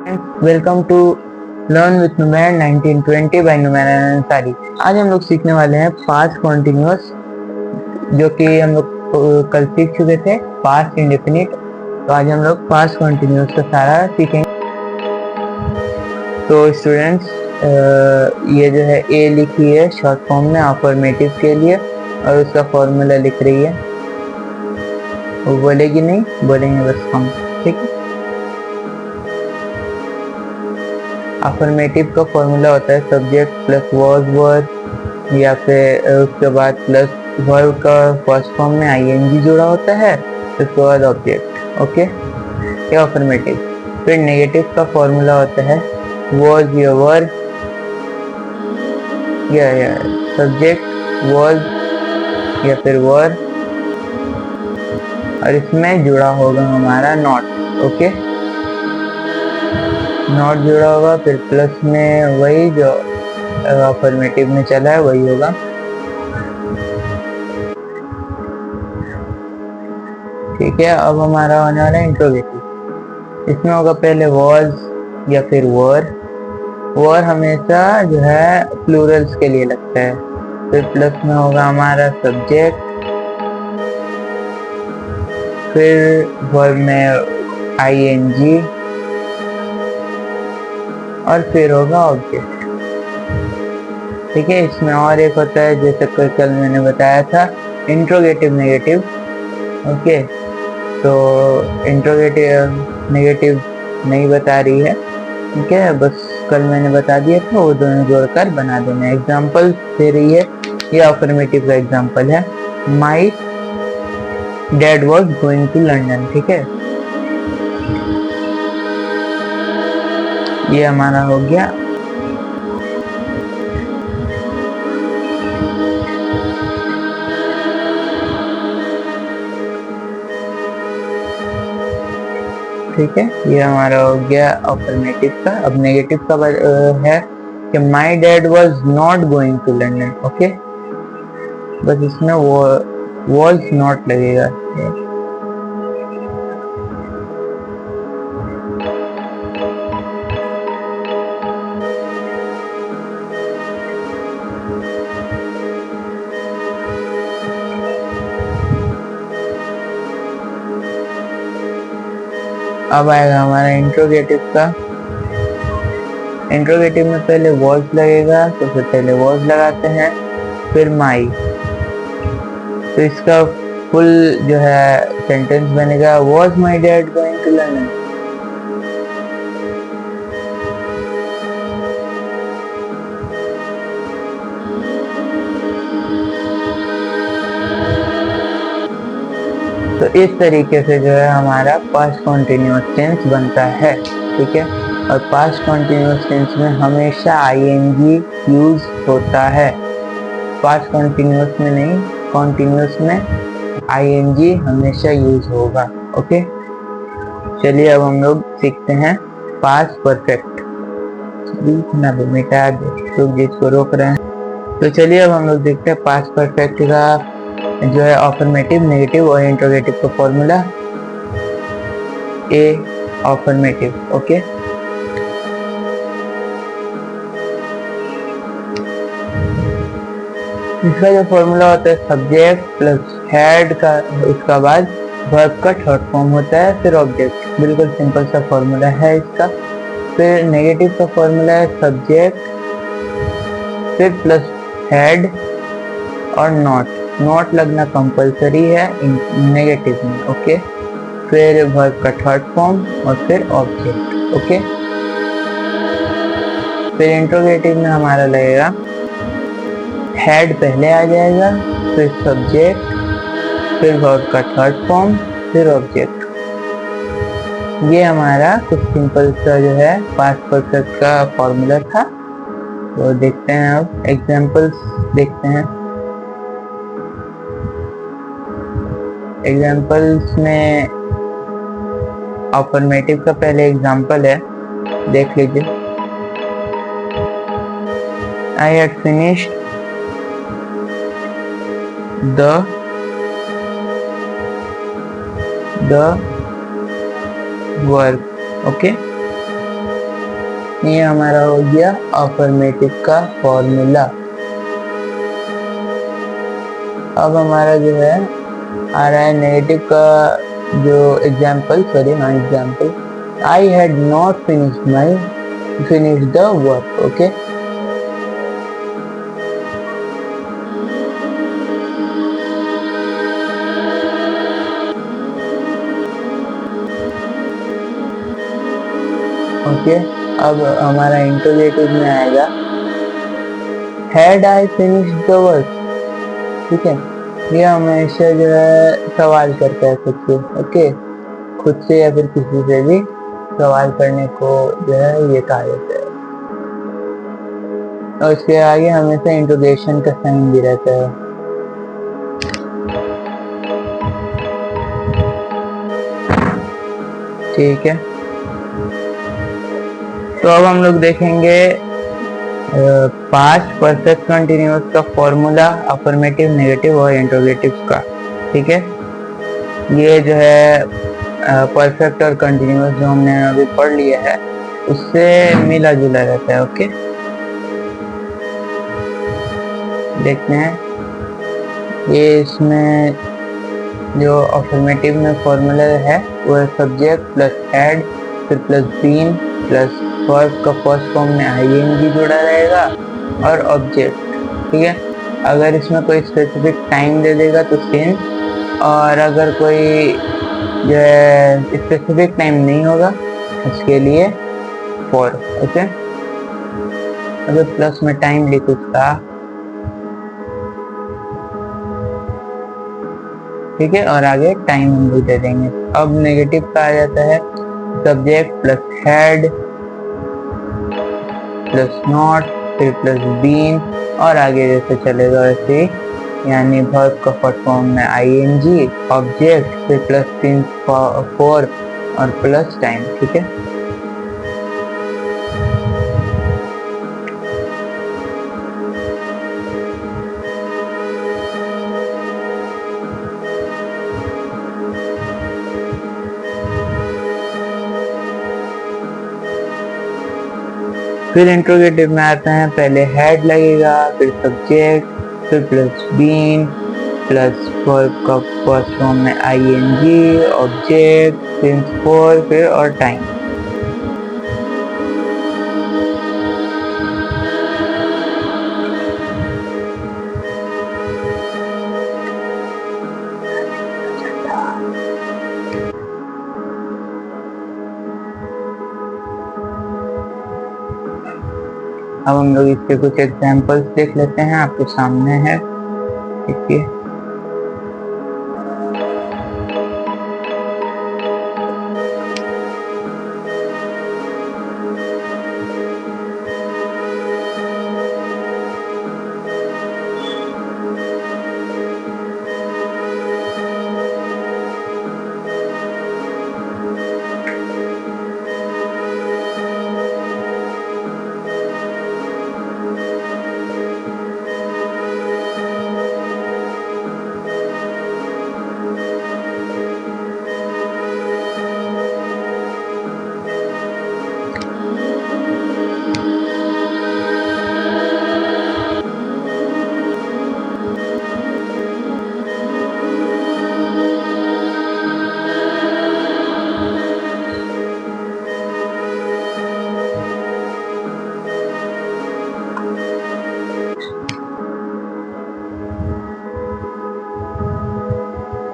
Welcome to learn with Numair 1920 by Numair Ansari. आज हम लोग सीखने वाले हैं पास्ट कॉन्टिन्यूअस, जो कि हम लोग कल सीख चुके थे पास्ट इंडेफिनिट। तो आज हम लोग पास्ट कॉन्टिन्यूअस का सारा सीखेंगे। तो स्टूडेंट्स, ये जो है ए लिखी है शॉर्ट फॉर्म में अफर्मेटिव के लिए, और उसका फॉर्मूला लिख रही है। वो बोलेगी नहीं, बोलेंगे बस हम, ठीक है। अफर्मेटिव का फॉर्मूला होता है सब्जेक्ट प्लस वॉज वर्ड, या फिर उसके बाद प्लस वर्ब का फर्स्ट फॉर्म में आईएनजी जुड़ा होता है, उसके बाद ऑब्जेक्ट। ओके, ये अफर्मेटिव। फिर नेगेटिव का फॉर्मूला होता है वॉज या वर, या सब्जेक्ट वॉज या फिर वर, और इसमें जुड़ा होगा हमारा नॉट। ओके, नॉट जुड़ा होगा, फिर प्लस में वही जो अफर्मेटिव में चला है वही होगा। ठीक है, अब हमारा होने वाला है इंट्रोगेटिव। इसमें होगा पहले वॉज या फिर वर। वर हमेशा जो है प्लूरल्स के लिए लगता है। फिर प्लस में होगा हमारा सब्जेक्ट, फिर वर्ब में आईएनजी, और फिर होगा ऑब्जेक्ट। ठीक है, इसमें और एक होता है जैसे कल मैंने बताया था इंट्रोगेटिव नेगेटिव। ओके, तो इंट्रोगेटिव नेगेटिव नहीं बता रही है, ठीक है, बस कल मैंने बता दिया था, वो दोनों जोड़कर बना देना। एग्जाम्पल दे रही है, ये अफर्मेटिव का एग्जाम्पल है, my dad was going to London. ठीक है, ये हमारा हो गया। ठीक है, ये हमारा हो गया अफर्मेटिव का। अब नेगेटिव का है कि my dad was not going to London. Okay, बस इसमें वो वॉज नॉट लगेगा। अब आएगा हमारा इंट्रोगेटिव का। इंट्रोगेटिव में पहले वॉज लगेगा, तो फिर पहले वॉज लगाते हैं, फिर माई। तो इसका फुल जो है सेंटेंस बनेगा was my dad going to London. तो इस तरीके से जो है हमारा पास्ट कॉन्टिन्यूअस टेंस बनता है। ठीक है, और पास्ट कॉन्टिन्यूअस टेंस में हमेशा आईएनजी यूज होता है। पास्ट कॉन्टिन्यूअस में नहीं, कॉन्टिन्यूअस में आईएनजी हमेशा यूज होगा। ओके, चलिए अब हम लोग सीखते हैं पास्ट परफेक्ट। ना मिटा दो जिसको रोक रहे हैं। तो चलिए अब हम लोग देखते हैं पास्ट परफेक्ट का जो है अफर्मेटिव, नेगेटिव और इंट्रोगेटिव का फॉर्मूला। ए अफर्मेटिव। ओके, इसका जो फॉर्मूला होता है सब्जेक्ट प्लस हेड का, उसका बाद वर्ब का थर्ड फॉर्म होता है, फिर ऑब्जेक्ट। बिल्कुल सिंपल सा फॉर्मूला है इसका। फिर नेगेटिव का फॉर्मूला है सब्जेक्ट, फिर प्लस हेड और नॉट। नॉट लगना कंपलसरी है नेगेटिव में। ओके, फिर वर्ब का थर्ड फॉर्म और फिर ऑब्जेक्ट। ओके, फिर इंट्रोगेटिव में हमारा लगेगा हेड पहले आ जाएगा, फिर सब्जेक्ट, फिर वर्ब का थर्ड फॉर्म, फिर ऑब्जेक्ट। ये हमारा कुछ सिंपल सा जो है पास्ट परफेक्ट का फॉर्मूला था। तो देखते हैं, अब एग्जांपल्स देखते हैं। एग्जाम्पल्स में अफर्मेटिव का पहले एग्जाम्पल है, देख लीजिए। I had finished the work. Okay, ये हमारा हो गया अफर्मेटिव का फॉर्मूला। अब हमारा जो है आ रहा है नेगेटिव का जो example, I had not finish the work. Okay, अब हमारा इंट्रोगेटिव में आएगा had I finished the work. ठीक है, ये हमेशा जो है सवाल करता है खुद से। ओके, खुद से या फिर किसी से भी सवाल करने को जो है ये कहा जाता है। और उसके आगे हमेशा इंट्रोगेशन का साइन भी रहता है। ठीक है, तो अब हम लोग देखेंगे पास्ट परफेक्ट कंटिन्यूअस का फॉर्मूला अफर्मेटिव, नेगेटिव और इंट्रोगेटिव का। ठीक है, ये जो है परफेक्ट और कंटिन्यूअस जो हमने अभी पढ़ लिया है उससे मिला जुला रहता है। ओके, देखते हैं ये इसमें जो अफर्मेटिव में फॉर्मूला है वो है सब्जेक्ट प्लस हैड फिर प्लस बीन प्लस वर्ब का फर्स्ट फॉर्म में आईएनजी जुड़ा रहेगा और ऑब्जेक्ट। ठीक है, अगर इसमें कोई स्पेसिफिक टाइम दे देगा तो सिंस, और अगर कोई जो है स्पेसिफिक टाइम नहीं होगा उसके लिए फॉर। ओके, अगर प्लस में टाइम लिख उसका, ठीक है, और आगे टाइम हम लोग दे देंगे। अब नेगेटिव का आ जाता है subject plus had plus not फिर प्लस बीन और आगे जैसे चलेगा वैसे ही, यानी वर्ब का फर्स्ट फॉर्म में आईएनजी, ऑब्जेक्ट फिर प्लस सिंस फॉर और प्लस टाइम। ठीक है, फिर इंट्रोगेटिव में आते हैं, पहले हेड लगेगा फिर सब्जेक्ट फिर प्लस बीन प्लस वर्ब का फर्स्ट फॉर्म में आईएनजी, ऑब्जेक्ट सिंस फॉर फिर और टाइम। अब हम लोग इसके कुछ एग्जाम्पल्स देख लेते हैं, आपके सामने है। देखिए,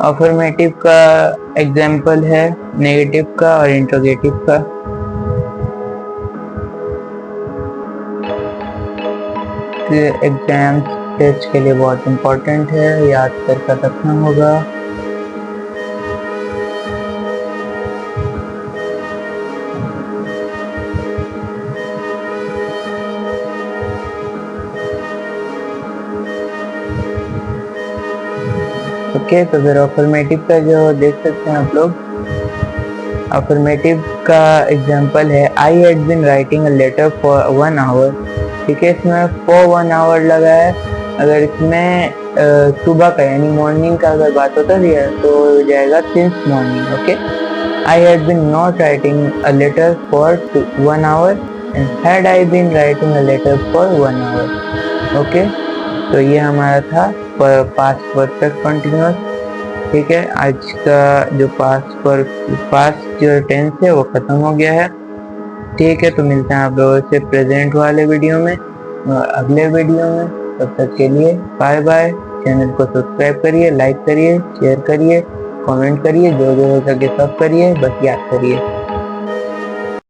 अफर्मेटिव का एग्जाम्पल है नेगेटिव का और इंट्रोगेटिव का। एग्जाम टेस्ट के लिए बहुत इम्पोर्टेंट है, याद करके रखना होगा। ओके, तो फिर अफर्मेटिव का जो देख सकते हैं आप लोग, अफर्मेटिव का एग्जांपल है I had been writing a letter for 1 hour. ठीक है, इसमें फॉर 1 आवर लगा है। अगर इसमें सुबह का यानी मॉर्निंग का अगर बात होता है तो हो जाएगा since morning. Okay, I had been not writing a letter for 1 hour, and had I been writing a letter for 1 hour. Okay, तो ये हमारा था पास्ट परफेक्ट कंटिन्यूअस। ठीक है, आज का जो पास्ट जो टेंस है वो खत्म हो गया है। ठीक है, तो मिलते हैं आप लोगों से प्रेजेंट वाले वीडियो में अगले वीडियो में। तब तक के लिए बाय बाय। चैनल को सब्सक्राइब करिए, लाइक करिए, शेयर करिए, कमेंट करिए, जो जो हो सके सब करिए, बस याद करिए।